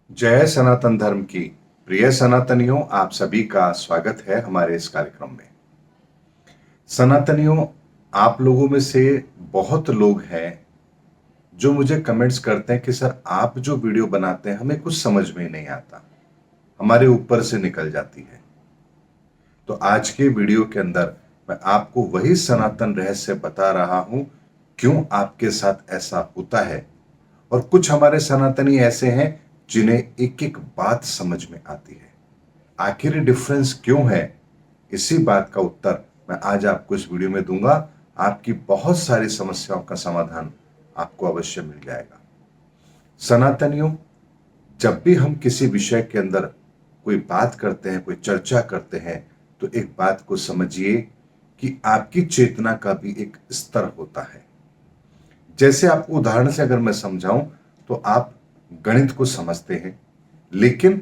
जय सनातन धर्म की प्रिय सनातनियों, आप सभी का स्वागत है हमारे इस कार्यक्रम में। सनातनियों, आप लोगों में से बहुत लोग हैं जो मुझे कमेंट्स करते हैं कि सर आप जो वीडियो बनाते हैं हमें कुछ समझ में ही नहीं आता, हमारे ऊपर से निकल जाती है। तो आज के वीडियो के अंदर मैं आपको वही सनातन रहस्य बता रहा हूं, क्यों आपके साथ ऐसा होता है। और कुछ हमारे सनातनी ऐसे हैं जिन्हें एक एक बात समझ में आती है। आखिर ये डिफरेंस क्यों है, इसी बात का उत्तर मैं आज आपको इस वीडियो में दूंगा। आपकी बहुत सारी समस्याओं का समाधान आपको अवश्य मिल जाएगा। सनातनियों, जब भी हम किसी विषय के अंदर कोई बात करते हैं, कोई चर्चा करते हैं, तो एक बात को समझिए कि आपकी चेतना का भी एक स्तर होता है। जैसे आपको उदाहरण से अगर मैं समझाऊं, तो आप गणित को समझते हैं, लेकिन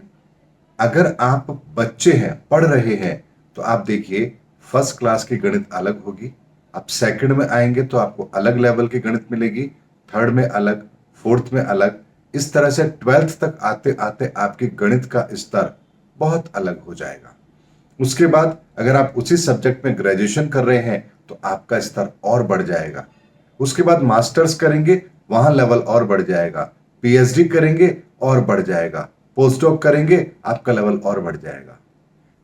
अगर आप बच्चे हैं, पढ़ रहे हैं, तो आप देखिए फर्स्ट क्लास की गणित अलग होगी। आप सेकंड में आएंगे तो आपको अलग लेवल की गणित मिलेगी, थर्ड में अलग, फोर्थ में अलग। इस तरह से ट्वेल्थ तक आते आते आपकी गणित का स्तर बहुत अलग हो जाएगा। उसके बाद अगर आप उसी सब्जेक्ट में ग्रेजुएशन कर रहे हैं तो आपका स्तर और बढ़ जाएगा। उसके बाद मास्टर्स करेंगे, वहां लेवल और बढ़ जाएगा। पीएचडी करेंगे और बढ़ जाएगा। पोस्ट डॉक करेंगे, आपका लेवल और बढ़ जाएगा।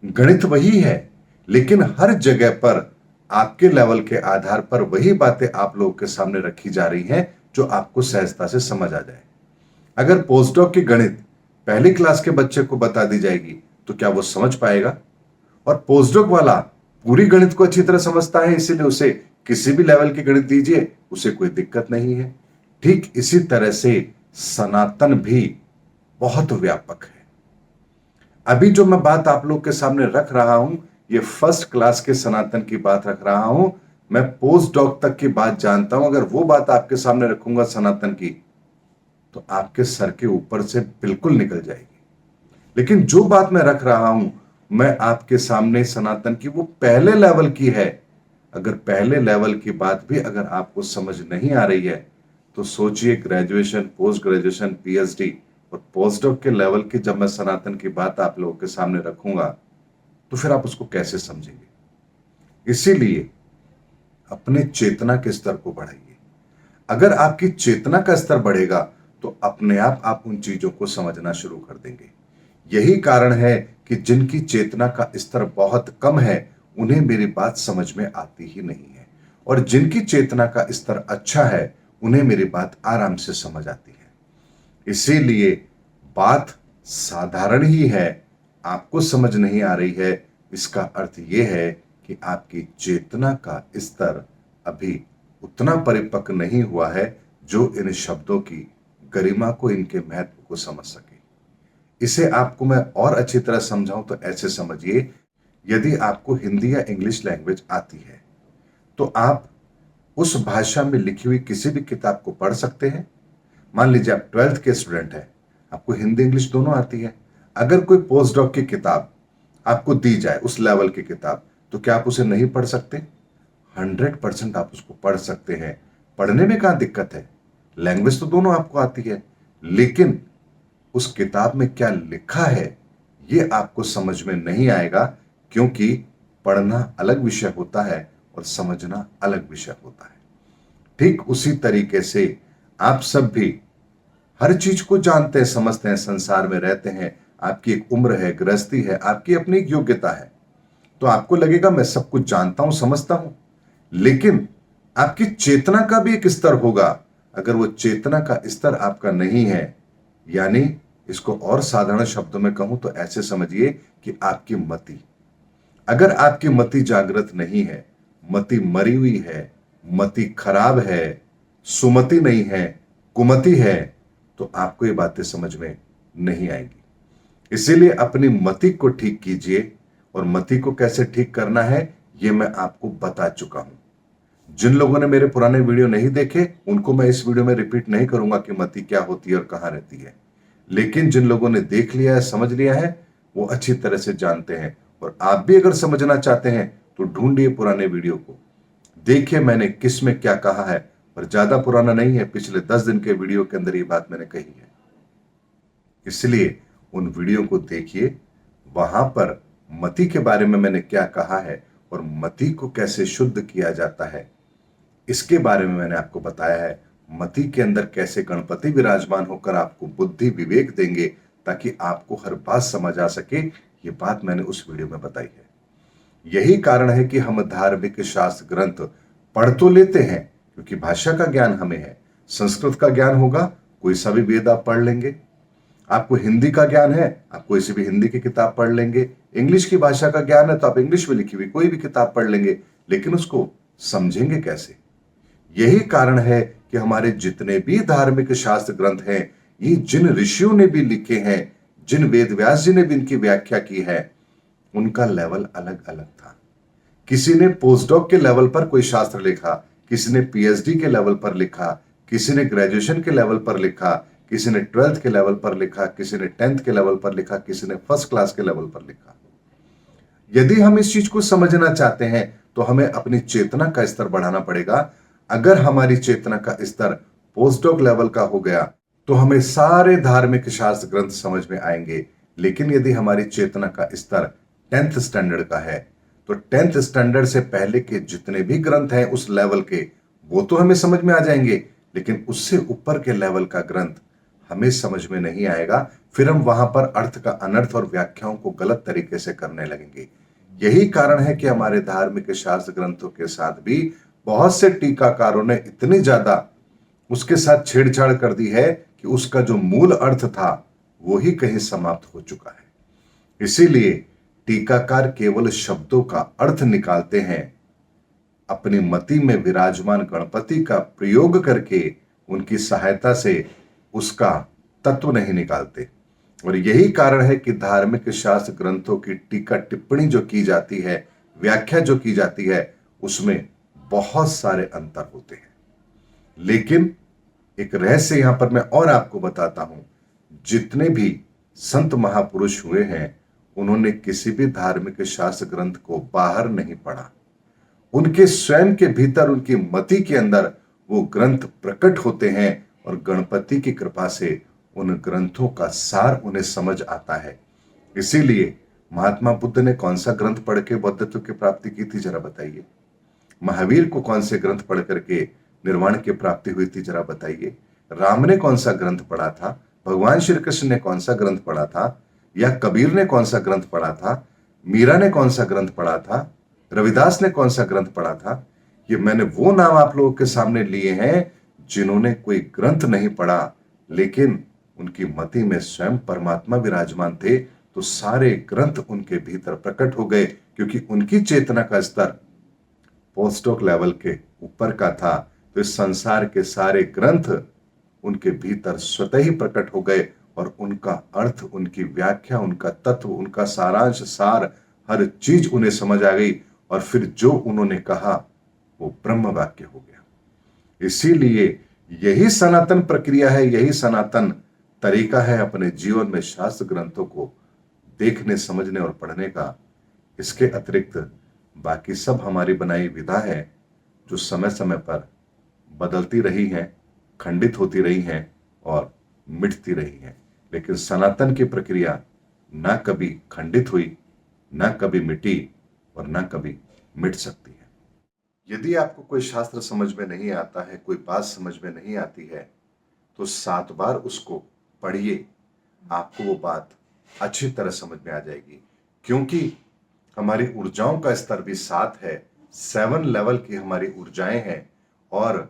गणित वही है, लेकिन हर जगह पर आपके लेवल के आधार पर वही बातें आप लोगों के सामने रखी जा रही हैं जो आपको सहजता से समझ आ जाए। अगर पोस्ट डॉक की गणित पहली क्लास के बच्चे को बता दी जाएगी तो क्या वो समझ पाएगा? और पोस्टडॉक वाला पूरी गणित को अच्छी तरह समझता है, इसीलिए उसे किसी भी लेवल की गणित दीजिए, उसे कोई दिक्कत नहीं है। ठीक इसी तरह से सनातन भी बहुत व्यापक है। अभी जो मैं बात आप लोग के सामने रख रहा हूं, ये फर्स्ट क्लास के सनातन की बात रख रहा हूं। मैं पोस्ट डॉक तक की बात जानता हूं। अगर वो बात आपके सामने रखूंगा सनातन की, तो आपके सर के ऊपर से बिल्कुल निकल जाएगी। लेकिन जो बात मैं रख रहा हूं, मैं आपके सामने सनातन की वो पहले लेवल की है। अगर पहले लेवल की बात भी अगर आपको समझ नहीं आ रही है, तो सोचिए ग्रेजुएशन, पोस्ट ग्रेजुएशन, पीएचडी और पोस्टडॉक के लेवल की जब मैं सनातन की बात आप लोगों के सामने रखूंगा, तो फिर आप उसको कैसे समझेंगे। इसीलिए अपने चेतना के स्तर को बढ़ाइए। अगर आपकी चेतना का स्तर बढ़ेगा तो अपने आप उन चीजों को समझना शुरू कर देंगे। यही कारण है कि जिनकी चेतना का स्तर बहुत कम है, उन्हें मेरी बात समझ में आती ही नहीं है। और जिनकी चेतना का स्तर अच्छा है, उन्हें मेरी बात आराम से समझ आती है। इसीलिए बात साधारण ही है, आपको समझ नहीं आ रही है, इसका अर्थ यह है कि आपकी चेतना का स्तर अभी उतना परिपक्व नहीं हुआ है जो इन शब्दों की गरिमा को, इनके महत्व को समझ सके। इसे आपको मैं और अच्छी तरह समझाऊं तो ऐसे समझिए, यदि आपको हिंदी या इंग्लिश लैंग्वेज आती है, तो आप उस भाषा में लिखी हुई किसी भी किताब को पढ़ सकते हैं। मान लीजिए आप ट्वेल्थ के स्टूडेंट हैं, आपको हिंदी इंग्लिश दोनों आती है। अगर कोई पोस्ट डॉक की किताब आपको दी जाए, उस लेवल की किताब, तो क्या आप उसे नहीं पढ़ सकते? 100% आप उसको पढ़ सकते हैं। पढ़ने में कहां दिक्कत है? लैंग्वेज तो दोनों आपको आती है, लेकिन उस किताब में क्या लिखा है ये आपको समझ में नहीं आएगा, क्योंकि पढ़ना अलग विषय होता है और समझना अलग विषय होता है। ठीक उसी तरीके से आप सब भी हर चीज को जानते हैं, समझते हैं, संसार में रहते हैं। आपकी एक उम्र है, गृहस्थी है, आपकी अपनी एक योग्यता है, तो आपको लगेगा मैं सब कुछ जानता हूं, समझता हूं। लेकिन आपकी चेतना का भी एक स्तर होगा। अगर वो चेतना का स्तर आपका नहीं है, यानी इसको और साधारण शब्दों में कहूं तो ऐसे समझिए कि आपकी मति, अगर आपकी मति जागृत नहीं है, मति मरी हुई है, मति खराब है, सुमति नहीं है, कुमति है, तो आपको ये बातें समझ में नहीं आएंगी। इसीलिए अपनी मति को ठीक कीजिए। और मति को कैसे ठीक करना है, ये मैं आपको बता चुका हूं। जिन लोगों ने मेरे पुराने वीडियो नहीं देखे, उनको मैं इस वीडियो में रिपीट नहीं करूंगा कि मति क्या होती है और कहां रहती है। लेकिन जिन लोगों ने देख लिया है, समझ लिया है, वो अच्छी तरह से जानते हैं। और आप भी अगर समझना चाहते हैं तो ढूंढिए पुराने वीडियो को, देखिए मैंने किस में क्या कहा है। पर ज्यादा पुराना नहीं है, पिछले 10 दिन के वीडियो के अंदर ये बात मैंने कही है। इसलिए उन वीडियो को देखिए, वहां पर मति के बारे में मैंने क्या कहा है और मति को कैसे शुद्ध किया जाता है, इसके बारे में मैंने आपको बताया है। मति के अंदर कैसे गणपति विराजमान होकर आपको बुद्धि विवेक देंगे ताकि आपको हर बात समझ आ सके, ये बात मैंने उस वीडियो में बताई है। यही कारण है कि हम धार्मिक शास्त्र ग्रंथ पढ़ तो लेते हैं क्योंकि भाषा का ज्ञान हमें है। संस्कृत का ज्ञान होगा, कोई सा भी वेद आप पढ़ लेंगे। आपको हिंदी का ज्ञान है, आप कोई सी भी हिंदी की किताब पढ़ लेंगे। इंग्लिश की भाषा का ज्ञान है तो आप इंग्लिश में लिखी हुई कोई भी किताब पढ़ लेंगे, लेकिन उसको समझेंगे कैसे? यही कारण है कि हमारे जितने भी धार्मिक शास्त्र ग्रंथ हैं, ये जिन ऋषियों ने भी लिखे हैं, जिन वेद व्यास जी ने भी इनकी व्याख्या की है, उनका लेवल अलग अलग था। किसी ने पोस्टडॉक के लेवल पर कोई शास्त्र लिखा, किसी ने पीएचडी के लेवल पर लिखा, किसी ने ग्रेजुएशन के लेवल पर लिखा, किसी ने 12th के लेवल पर लिखा, किसी ने 10th के लेवल पर लिखा, किसी ने फर्स्ट क्लास के लेवल पर लिखा। यदि हम इस चीज को समझना चाहते हैं तो हमें अपनी चेतना का स्तर बढ़ाना पड़ेगा। अगर हमारी चेतना का स्तर पोस्टडॉक लेवल का हो गया तो हमें सारे धार्मिक शास्त्र ग्रंथ समझ में आएंगे। लेकिन यदि हमारी चेतना का स्तर 10th स्टैंडर्ड का है तो 10th स्टैंडर्ड से पहले के जितने भी ग्रंथ हैं उस लेवल के, वो तो हमें समझ में आ जाएंगे, लेकिन उससे ऊपर के लेवल का ग्रंथ हमें समझ में नहीं आएगा। फिर हम वहां पर अर्थ का अनर्थ और व्याख्याओं को गलत तरीके से करने लगेंगे। यही कारण है कि हमारे धार्मिक शास्त्र ग्रंथों के साथ भी बहुत से टीकाकारों ने इतनी ज्यादा उसके साथ छेड़छाड़ कर दी है कि उसका जो मूल अर्थ था वो ही कहीं समाप्त हो चुका है। इसीलिए टीकाकार केवल शब्दों का अर्थ निकालते हैं, अपनी मति में विराजमान गणपति का प्रयोग करके उनकी सहायता से उसका तत्व नहीं निकालते। और यही कारण है कि धार्मिक शास्त्र ग्रंथों की टीका टिप्पणी जो की जाती है, व्याख्या जो की जाती है, उसमें बहुत सारे अंतर होते हैं। लेकिन एक रहस्य यहां पर मैं और आपको बताता हूं, जितने भी संत महापुरुष हुए हैं उन्होंने किसी भी धार्मिक शास्त्र ग्रंथ को बाहर नहीं पढ़ा। उनके स्वयं के भीतर, उनकी मति के अंदर वो ग्रंथ प्रकट होते हैं और गणपति की कृपा से उन ग्रंथों का सार उन्हें समझ आता है। इसीलिए महात्मा बुद्ध ने कौन सा ग्रंथ पढ़ के बौद्धत्व की प्राप्ति की थी, जरा बताइए। महावीर को कौन से ग्रंथ पढ़ करके निर्वाण की प्राप्ति हुई थी, जरा बताइए। राम ने कौन सा ग्रंथ पढ़ा था, भगवान श्री कृष्ण ने कौन सा ग्रंथ पढ़ा था, या कबीर ने कौन सा ग्रंथ पढ़ा था, मीरा ने कौन सा ग्रंथ पढ़ा था, रविदास ने कौन सा ग्रंथ पढ़ा था। ये मैंने वो नाम आप लोगों के सामने लिए हैं जिन्होंने कोई ग्रंथ नहीं पढ़ा, लेकिन उनकी मति में स्वयं परमात्मा विराजमान थे, तो सारे ग्रंथ उनके भीतर प्रकट हो गए क्योंकि उनकी चेतना का स्तर पोस्टडॉक लेवल के ऊपर का था। तो इस संसार के सारे ग्रंथ उनके भीतर स्वतः ही प्रकट हो गए और उनका अर्थ, उनकी व्याख्या, उनका तत्व, उनका सारांश, सार, हर चीज उन्हें समझ आ गई और फिर जो उन्होंने कहा वो ब्रह्म वाक्य हो गया। इसीलिए यही सनातन प्रक्रिया है, यही सनातन तरीका है अपने जीवन में शास्त्र ग्रंथों को देखने, समझने और पढ़ने का। इसके अतिरिक्त बाकी सब हमारी बनाई विधा है जो समय समय पर बदलती रही हैं, खंडित होती रही हैं और मिटती रही हैं। लेकिन सनातन की प्रक्रिया ना कभी खंडित हुई, ना कभी मिटी और ना कभी मिट सकती है। यदि आपको कोई शास्त्र समझ में नहीं आता है, कोई बात समझ में नहीं आती है, तो 7 बार उसको पढ़िए, आपको वो बात अच्छी तरह समझ में आ जाएगी। क्योंकि हमारी ऊर्जाओं का स्तर भी 7 है, 7 लेवल की हमारी ऊर्जाएं हैं और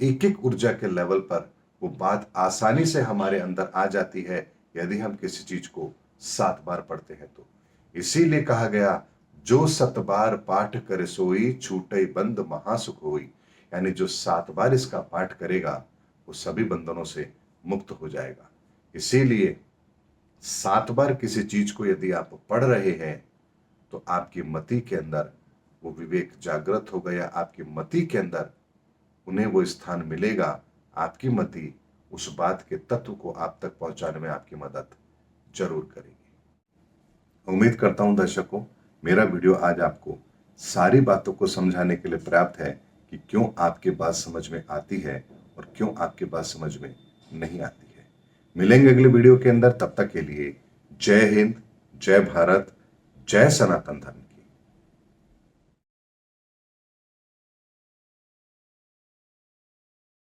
एक एक ऊर्जा के लेवल पर वो बात आसानी से हमारे अंदर आ जाती है यदि हम किसी चीज को 7 बार पढ़ते हैं तो। इसीलिए कहा गया, जो 7 बार पाठ करे सोई, छूटे बंद महासुख होई। यानी जो 7 बार इसका पाठ करेगा वो सभी बंधनों से मुक्त हो जाएगा। इसीलिए 7 बार किसी चीज को यदि आप पढ़ रहे हैं तो आपकी मति के अंदर वो विवेक जागृत हो गया, आपकी मति के अंदर उन्हें वो स्थान मिलेगा। आपकी मति उस बात के तत्व को आप तक पहुंचाने में आपकी मदद जरूर करेगी। उम्मीद करता हूं दर्शकों, मेरा वीडियो आज आपको सारी बातों को समझाने के लिए पर्याप्त है कि क्यों आपकी बात समझ में आती है और क्यों आपकी बात समझ में नहीं आती है। मिलेंगे अगले वीडियो के अंदर, तब तक के लिए जय हिंद, जय भारत, जय सनातन धर्म।